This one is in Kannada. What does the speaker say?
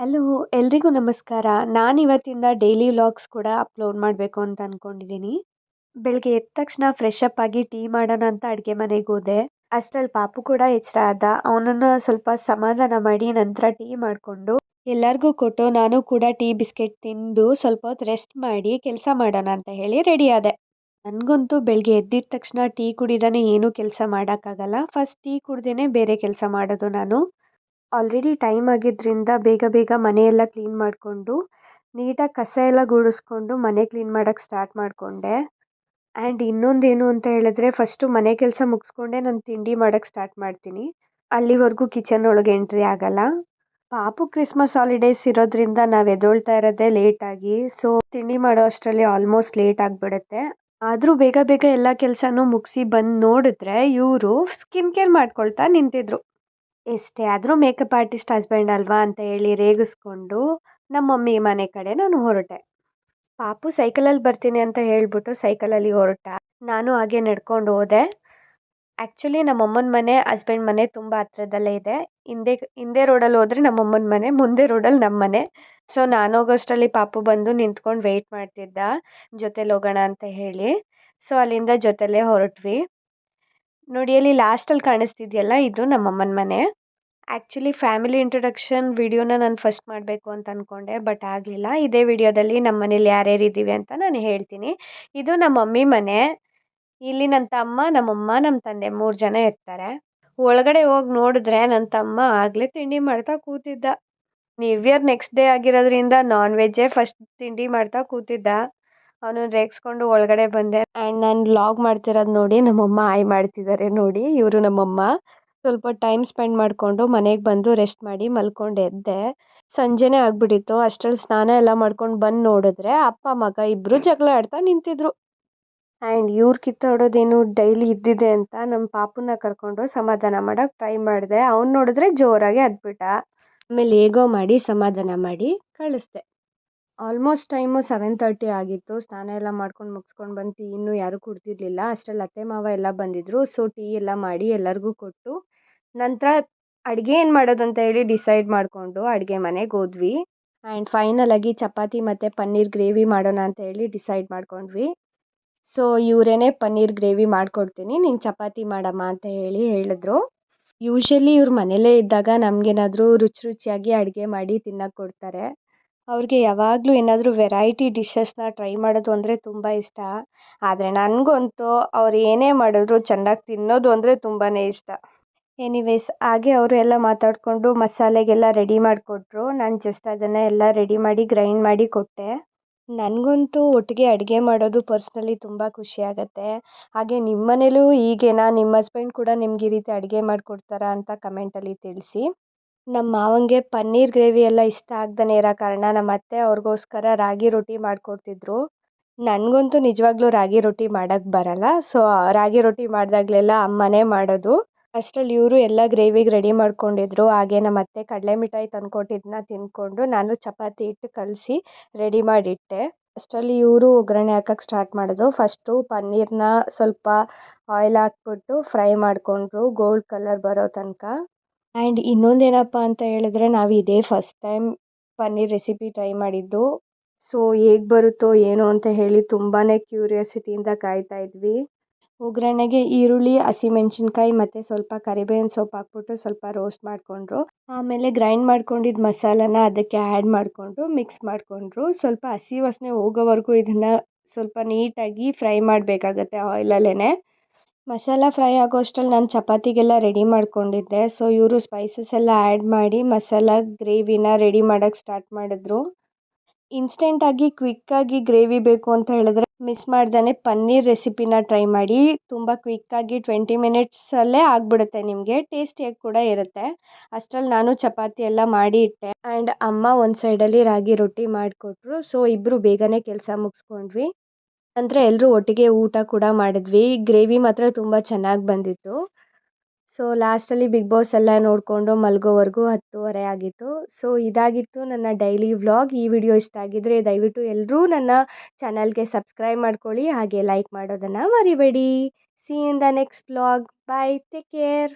ಹಲೋ, ಎಲ್ರಿಗೂ ನಮಸ್ಕಾರ. ನಾನಿವತ್ತಿಂದ ಡೈಲಿ ವ್ಲಾಗ್ಸ್ ಕೂಡ ಅಪ್ಲೋಡ್ ಮಾಡಬೇಕು ಅಂತ ಅಂದ್ಕೊಂಡಿದ್ದೀನಿ. ಬೆಳಗ್ಗೆ ಎದ್ದ ತಕ್ಷಣ ಫ್ರೆಶ್ ಅಪ್ ಆಗಿ ಟೀ ಮಾಡೋಣ ಅಂತ ಅಡುಗೆ ಮನೆಗೆ ಹೋದೆ. ಅಷ್ಟರಲ್ಲಿ ಪಾಪು ಕೂಡ ಎಚ್ಚರ ಆದ. ಅವನನ್ನು ಸ್ವಲ್ಪ ಸಮಾಧಾನ ಮಾಡಿ ನಂತರ ಟೀ ಮಾಡಿಕೊಂಡು ಎಲ್ಲರಿಗೂ ಕೊಟ್ಟು ನಾನು ಕೂಡ ಟೀ ಬಿಸ್ಕೆಟ್ ತಿಂದು ಸ್ವಲ್ಪ ಹೊತ್ತು ರೆಸ್ಟ್ ಮಾಡಿ ಕೆಲಸ ಮಾಡೋಣ ಅಂತ ಹೇಳಿ ರೆಡಿ ಆದೆ. ನನಗಂತೂ ಬೆಳಗ್ಗೆ ಎದ್ದಿದ ತಕ್ಷಣ ಟೀ ಕುಡಿದಾನೆ ಏನೂ ಕೆಲಸ ಮಾಡೋಕ್ಕಾಗಲ್ಲ. ಫಸ್ಟ್ ಟೀ ಕುಡ್ದೇ ಬೇರೆ ಕೆಲಸ ಮಾಡೋದು ನಾನು. ಆಲ್ರೆಡಿ ಟೈಮ್ ಆಗಿದ್ದರಿಂದ ಬೇಗ ಬೇಗ ಮನೆಯೆಲ್ಲ ಕ್ಲೀನ್ ಮಾಡಿಕೊಂಡು ನೀಟಾಗಿ ಕಸ ಎಲ್ಲ ಗುಡಿಸ್ಕೊಂಡು ಮನೆ ಕ್ಲೀನ್ ಮಾಡೋಕ್ಕೆ ಸ್ಟಾರ್ಟ್ ಮಾಡಿಕೊಂಡೆ. ಆ್ಯಂಡ್ ಇನ್ನೊಂದೇನು ಅಂತ ಹೇಳಿದ್ರೆ ಫಸ್ಟು ಮನೆ ಕೆಲಸ ಮುಗಿಸ್ಕೊಂಡೆ ನಾನು ತಿಂಡಿ ಮಾಡೋಕ್ಕೆ ಸ್ಟಾರ್ಟ್ ಮಾಡ್ತೀನಿ. ಅಲ್ಲಿವರೆಗೂ ಕಿಚನ್ ಒಳಗೆ ಎಂಟ್ರಿ ಆಗಲ್ಲ. ಪಾಪು ಕ್ರಿಸ್ಮಸ್ ಹಾಲಿಡೇಸ್ ಇರೋದ್ರಿಂದ ನಾವು ಎದ್ದೊಳ್ತಾ ಇರೋದೇ ಲೇಟಾಗಿ. ಸೊ ತಿಂಡಿ ಮಾಡೋ ಅಷ್ಟರಲ್ಲಿ ಆಲ್ಮೋಸ್ಟ್ ಲೇಟ್ ಆಗಿಬಿಡುತ್ತೆ. ಆದರೂ ಬೇಗ ಬೇಗ ಎಲ್ಲ ಕೆಲಸನೂ ಮುಗಿಸಿ ಬಂದು ನೋಡಿದ್ರೆ ಇವರು ಸ್ಕಿನ್ ಕೇರ್ ಮಾಡ್ಕೊಳ್ತಾ ನಿಂತಿದ್ರು. ಎಷ್ಟೇ ಆದರೂ ಮೇಕಪ್ ಆರ್ಟಿಸ್ಟ್ ಹಸ್ಬೆಂಡ್ ಅಲ್ವಾ ಅಂತ ಹೇಳಿ ರೇಗಿಸ್ಕೊಂಡು ನಮ್ಮ ಮಮ್ಮಿ ಮನೆ ಕಡೆ ನಾನು ಹೊರಟೆ. ಪಾಪು ಸೈಕಲಲ್ಲಿ ಬರ್ತೀನಿ ಅಂತ ಹೇಳ್ಬಿಟ್ಟು ಸೈಕಲಲ್ಲಿ ಹೊರಟ. ನಾನು ಹಾಗೆ ನಡ್ಕೊಂಡು ಹೋದೆ. ಆ್ಯಕ್ಚುಲಿ ನಮ್ಮಮ್ಮನ ಮನೆ ಹಸ್ಬೆಂಡ್ ಮನೆ ತುಂಬ ಹತ್ರದಲ್ಲೇ ಇದೆ. ಹಿಂದೆ ರೋಡಲ್ಲಿ ಹೋದರೆ ನಮ್ಮಮ್ಮನ ಮನೆ, ಮುಂದೆ ರೋಡಲ್ಲಿ ನಮ್ಮ ಮನೆ. ಸೊ ನಾನು ಹೋಗೋಷ್ಟರಲ್ಲಿ ಪಾಪು ಬಂದು ನಿಂತ್ಕೊಂಡು ವೆಯ್ಟ್ ಮಾಡ್ತಿದ್ದ ಜೊತೆಲಿ ಹೋಗೋಣ ಅಂತ ಹೇಳಿ. ಸೊ ಅಲ್ಲಿಂದ ಜೊತೆಲೇ ಹೊರಟ್ವಿ. ನೋಡಿ ಅಲ್ಲಿ ಲಾಸ್ಟಲ್ಲಿ ಕಾಣಿಸ್ತಿದೆಯಲ್ಲ, ಇದು ನಮ್ಮಮ್ಮನ ಮನೆ. ಆ್ಯಕ್ಚುಲಿ ಫ್ಯಾಮಿಲಿ ಇಂಟ್ರೊಡಕ್ಷನ್ ವಿಡಿಯೋನ ನಾನು ಫಸ್ಟ್ ಮಾಡಬೇಕು ಅಂತ ಅಂದ್ಕೊಂಡೆ, ಬಟ್ ಆಗಲಿಲ್ಲ. ಇದೇ ವಿಡಿಯೋದಲ್ಲಿ ನಮ್ಮ ಮನೇಲಿ ಯಾರ್ಯಾರು ಇದ್ದೀವಿ ಅಂತ ನಾನು ಹೇಳ್ತೀನಿ. ಇದು ನಮ್ಮ ಮಮ್ಮಿ ಮನೆ. ಇಲ್ಲಿ ನನ್ನ ತಮ್ಮ, ನಮ್ಮಮ್ಮ, ನಮ್ಮ ತಂದೆ 3 ಜನ ಇರ್ತಾರೆ. ಒಳಗಡೆ ಹೋಗಿ ನೋಡಿದ್ರೆ ನನ್ನ ತಮ್ಮ ಆಗಲೇ ತಿಂಡಿ ಮಾಡ್ತಾ ಕೂತಿದ್ದ. ನ್ಯೂ ಇಯರ್ ನೆಕ್ಸ್ಟ್ ಡೇ ಆಗಿರೋದ್ರಿಂದ ನಾನ್ ವೆಜ್ಜೇ ಫಸ್ಟ್ ತಿಂಡಿ ಮಾಡ್ತಾ ಕೂತಿದ್ದ. ಅವನು ರೇಗಿಸ್ಕೊಂಡು ಒಳಗಡೆ ಬಂದೆ. ಆ್ಯಂಡ್ ನಾನು ವ್ಲಾಗ್ ಮಾಡ್ತಿರೋದು ನೋಡಿ ನಮ್ಮಮ್ಮ ಹಾಯ್ ಮಾಡ್ತಿದ್ದಾರೆ ನೋಡಿ. ಇವರು ನಮ್ಮಮ್ಮ. ಸ್ವಲ್ಪ ಟೈಮ್ ಸ್ಪೆಂಡ್ ಮಾಡಿಕೊಂಡು ಮನೆಗೆ ಬಂದು ರೆಸ್ಟ್ ಮಾಡಿ ಮಲ್ಕೊಂಡು ಎದ್ದೆ. ಸಂಜೆನೇ ಆಗಿಬಿಟ್ಟಿತ್ತು. ಅಷ್ಟರಲ್ಲಿ ಸ್ನಾನ ಎಲ್ಲ ಮಾಡ್ಕೊಂಡು ಬಂದು ನೋಡಿದ್ರೆ ಅಪ್ಪ ಮಗ ಇಬ್ಬರು ಜಗಳ ಆಡ್ತಾ ನಿಂತಿದ್ರು. ಆ್ಯಂಡ್ ಇವ್ರು ಕಿತ್ತಾಡೋದೇನು ಡೈಲಿ ಇದ್ದಿದೆ ಅಂತ ನಮ್ಮ ಪಾಪುನ ಕರ್ಕೊಂಡು ಸಮಾಧಾನ ಮಾಡೋಕ್ಕೆ ಟ್ರೈ ಮಾಡಿದೆ. ಅವ್ನು ನೋಡಿದ್ರೆ ಜೋರಾಗಿ ಅದ್ಬಿಟ್ಟ. ಆಮೇಲೆ ಹೇಗೋ ಮಾಡಿ ಸಮಾಧಾನ ಮಾಡಿ ಕಳಿಸ್ದೆ. ಆಲ್ಮೋಸ್ಟ್ ಟೈಮು 7:30 ಆಗಿತ್ತು. ಸ್ನಾನ ಎಲ್ಲ ಮಾಡ್ಕೊಂಡು ಮುಗಿಸ್ಕೊಂಡು ಬಂದು ಟೀ ಇನ್ನೂ ಯಾರೂ ಕುಡ್ದಿರಲಿಲ್ಲ. ಅಷ್ಟರಲ್ಲಿ ಅತ್ತೆ ಮಾವ ಎಲ್ಲ ಬಂದಿದ್ದರು. ಸೊ ಟೀ ಎಲ್ಲ ಮಾಡಿ ಎಲ್ಲರಿಗೂ ಕೊಟ್ಟು ನಂತರ ಅಡುಗೆ ಏನು ಮಾಡೋದಂತ ಹೇಳಿ ಡಿಸೈಡ್ ಮಾಡಿಕೊಂಡು ಅಡುಗೆ ಮನೆಗೆ ಹೋದ್ವಿ. ಆ್ಯಂಡ್ ಫೈನಲ್ ಆಗಿ ಚಪಾತಿ ಮತ್ತು ಪನ್ನೀರ್ ಗ್ರೇವಿ ಮಾಡೋಣ ಅಂತ ಹೇಳಿ ಡಿಸೈಡ್ ಮಾಡ್ಕೊಂಡ್ವಿ. ಸೊ ಇವರೇನೆ ಪನ್ನೀರ್ ಗ್ರೇವಿ ಮಾಡಿಕೊಡ್ತೀನಿ, ನೀನು ಚಪಾತಿ ಮಾಡಮ್ಮ ಅಂತ ಹೇಳಿ ಹೇಳಿದ್ರು. ಯೂಶ್ವಲಿ ಇವ್ರು ಮನೇಲೇ ಇದ್ದಾಗ ನಮಗೇನಾದರೂ ರುಚಿಯಾಗಿ ಅಡುಗೆ ಮಾಡಿ ತಿನ್ನೋಕ್ಕೆ ಕೊಡ್ತಾರೆ. ಅವ್ರಿಗೆ ಯಾವಾಗಲೂ ಏನಾದರೂ ವೆರೈಟಿ ಡಿಶಸ್ನ ಟ್ರೈ ಮಾಡೋದು ಅಂದರೆ ತುಂಬ ಇಷ್ಟ. ಆದರೆ ನನಗಂತೂ ಅವ್ರು ಏನೇ ಮಾಡಿದ್ರು ಚೆನ್ನಾಗಿ ತಿನ್ನೋದು ಅಂದರೆ ತುಂಬಾ ಇಷ್ಟ. ಎನಿವೇಸ್ ಹಾಗೆ ಅವರು ಎಲ್ಲ ಮಾತಾಡಿಕೊಂಡು ಮಸಾಲೆಗೆಲ್ಲ ರೆಡಿ ಮಾಡಿಕೊಟ್ರು. ನಾನು ಜಸ್ಟ್ ಅದನ್ನು ಎಲ್ಲ ರೆಡಿ ಮಾಡಿ ಗ್ರೈಂಡ್ ಮಾಡಿ ಕೊಟ್ಟೆ. ನನಗಂತೂ ಒಟ್ಟಿಗೆ ಅಡುಗೆ ಮಾಡೋದು ಪರ್ಸ್ನಲಿ ತುಂಬ ಖುಷಿಯಾಗತ್ತೆ. ಹಾಗೆ ನಿಮ್ಮ ಮನೇಲೂ ಹೀಗೇನಾ, ನಿಮ್ಮ ಹಸ್ಬೆಂಡ್ ಕೂಡ ನಿಮ್ಗೆ ಈ ರೀತಿ ಅಡುಗೆ ಮಾಡಿಕೊಡ್ತಾರಾ ಅಂತ ಕಮೆಂಟಲ್ಲಿ ತಿಳಿಸಿ. ನಮ್ಮ ಮಾವಂಗೆ ಪನ್ನೀರ್ ಗ್ರೇವಿ ಎಲ್ಲ ಇಷ್ಟ ಆಗ್ದೇ ಇರೋ ಕಾರಣ ನಮ್ಮ ಅತ್ತೆ ಅವ್ರಿಗೋಸ್ಕರ ರಾಗಿ ರೊಟ್ಟಿ ಮಾಡಿಕೊಡ್ತಿದ್ರು. ನನಗಂತೂ ನಿಜವಾಗ್ಲೂ ರಾಗಿ ರೊಟ್ಟಿ ಮಾಡೋಕ್ಕೆ ಬರಲ್ಲ. ಸೊ ರಾಗಿ ರೊಟ್ಟಿ ಮಾಡಿದಾಗಲೆಲ್ಲ ಅಮ್ಮನೇ ಮಾಡೋದು. ಅಷ್ಟರಲ್ಲಿ ಇವರು ಎಲ್ಲ ಗ್ರೇವಿಗೆ ರೆಡಿ ಮಾಡ್ಕೊಂಡಿದ್ರು. ಹಾಗೆ ನಮ್ಮ ಅತ್ತೆ ಕಡಲೆ ಮಿಠಾಯಿ ತಂದುಕೊಟ್ಟಿದ್ದನ್ನ ತಿಂದ್ಕೊಂಡು ನಾನು ಚಪಾತಿ ಹಿಟ್ಟು ಕಲಸಿ ರೆಡಿ ಮಾಡಿಟ್ಟೆ. ಅಷ್ಟರಲ್ಲಿ ಇವರು ಒಗ್ಗರಣೆ ಹಾಕೋಕ್ಕೆ ಸ್ಟಾರ್ಟ್ ಮಾಡಿದ್ರು. ಫಸ್ಟು ಪನ್ನೀರನ್ನ ಸ್ವಲ್ಪ ಆಯಿಲ್ ಹಾಕ್ಬಿಟ್ಟು ಫ್ರೈ ಮಾಡಿಕೊಂಡ್ರು ಗೋಲ್ಡ್ ಕಲರ್ ಬರೋ ತನಕ. ಆ್ಯಂಡ್ ಇನ್ನೊಂದೇನಪ್ಪ ಅಂತ ಹೇಳಿದ್ರೆ ನಾವು ಇದೇ first time paneer recipe try ಮಾಡಿದ್ದು. ಸೊ ಹೇಗೆ ಬರುತ್ತೋ ಏನೋ ಅಂತ ಹೇಳಿ ತುಂಬಾ ಕ್ಯೂರಿಯಾಸಿಟಿಯಿಂದ ಕಾಯ್ತಾ ಇದ್ವಿ. ಒಗ್ಗರಣೆಗೆ ಈರುಳ್ಳಿ, ಹಸಿಮೆಣ್ಸಿನ್ಕಾಯಿ ಮತ್ತು ಸ್ವಲ್ಪ ಕರಿಬೇವಿನ ಸೊಪ್ಪು ಹಾಕ್ಬಿಟ್ಟು ಸ್ವಲ್ಪ ರೋಸ್ಟ್ ಮಾಡಿಕೊಂಡ್ರು. ಆಮೇಲೆ ಗ್ರೈಂಡ್ ಮಾಡ್ಕೊಂಡಿದ್ದ ಮಸಾಲಾನ ಅದಕ್ಕೆ ಆ್ಯಡ್ ಮಾಡಿಕೊಂಡು ಮಿಕ್ಸ್ ಮಾಡಿಕೊಂಡ್ರು. ಸ್ವಲ್ಪ ಹಸಿ ವಾಸನೆ ಹೋಗೋವರೆಗೂ ಇದನ್ನು ಸ್ವಲ್ಪ ನೀಟಾಗಿ ಫ್ರೈ ಮಾಡಬೇಕಾಗತ್ತೆ ಆಯಿಲಲ್ಲೇ. ಮಸಾಲ ಫ್ರೈ ಆಗೋ ಅಷ್ಟರಲ್ಲಿ ನಾನು ಚಪಾತಿಗೆಲ್ಲ ರೆಡಿ ಮಾಡ್ಕೊಂಡಿದ್ದೆ. ಸೊ ಇವರು ಸ್ಪೈಸಸ್ ಎಲ್ಲ ಆ್ಯಡ್ ಮಾಡಿ ಮಸಾಲ ಗ್ರೇವಿನ ರೆಡಿ ಮಾಡೋಕ್ಕೆ ಸ್ಟಾರ್ಟ್ ಮಾಡಿದ್ರು. ಇನ್ಸ್ಟೆಂಟಾಗಿ ಕ್ವಿಕ್ಕಾಗಿ ಗ್ರೇವಿ ಬೇಕು ಅಂತ ಹೇಳಿದ್ರೆ ಮಿಸ್ ಮಾಡ್ದೇ ಪನ್ನೀರ್ ರೆಸಿಪಿನ ಟ್ರೈ ಮಾಡಿ. ತುಂಬ ಕ್ವಿಕ್ಕಾಗಿ 20 ಮಿನಿಟ್ಸಲ್ಲೇ ಆಗಿಬಿಡುತ್ತೆ. ನಿಮಗೆ ಟೇಸ್ಟಿಯಾಗಿ ಕೂಡ ಇರುತ್ತೆ. ಅಷ್ಟರಲ್ಲಿ ನಾನು ಚಪಾತಿ ಎಲ್ಲ ಮಾಡಿ ಇಟ್ಟೆ. ಆ್ಯಂಡ್ ಅಮ್ಮ ಒಂದು ಸೈಡಲ್ಲಿ ರಾಗಿ ರೊಟ್ಟಿ ಮಾಡಿಕೊಟ್ರು. ಸೊ ಇಬ್ಬರು ಬೇಗನೆ ಕೆಲಸ ಮುಗಿಸ್ಕೊಂಡ್ವಿ. ನಂತರ ಎಲ್ಲರೂ ಒಟ್ಟಿಗೆ ಊಟ ಕೂಡ ಮಾಡಿದ್ವಿ. ಗ್ರೇವಿ ಮಾತ್ರ ತುಂಬ ಚೆನ್ನಾಗಿ ಬಂದಿತ್ತು. ಸೊ ಲಾಸ್ಟಲ್ಲಿ ಬಿಗ್ ಬಾಸ್ ಎಲ್ಲ ನೋಡಿಕೊಂಡು ಮಲಗೋವರೆಗೂ 10:30 ಆಗಿತ್ತು. ಸೊ ಇದಾಗಿತ್ತು ನನ್ನ ಡೈಲಿ ವ್ಲಾಗ್. ಈ ವಿಡಿಯೋ ಇಷ್ಟ ಆಗಿದ್ದರೆ ದಯವಿಟ್ಟು ಎಲ್ಲರೂ ನನ್ನ ಚಾನಲ್ಗೆ ಸಬ್ಸ್ಕ್ರೈಬ್ ಮಾಡ್ಕೊಳ್ಳಿ. ಹಾಗೆ ಲೈಕ್ ಮಾಡೋದನ್ನು ಮರಿಬೇಡಿ. See you in the next vlog. Bye, take care.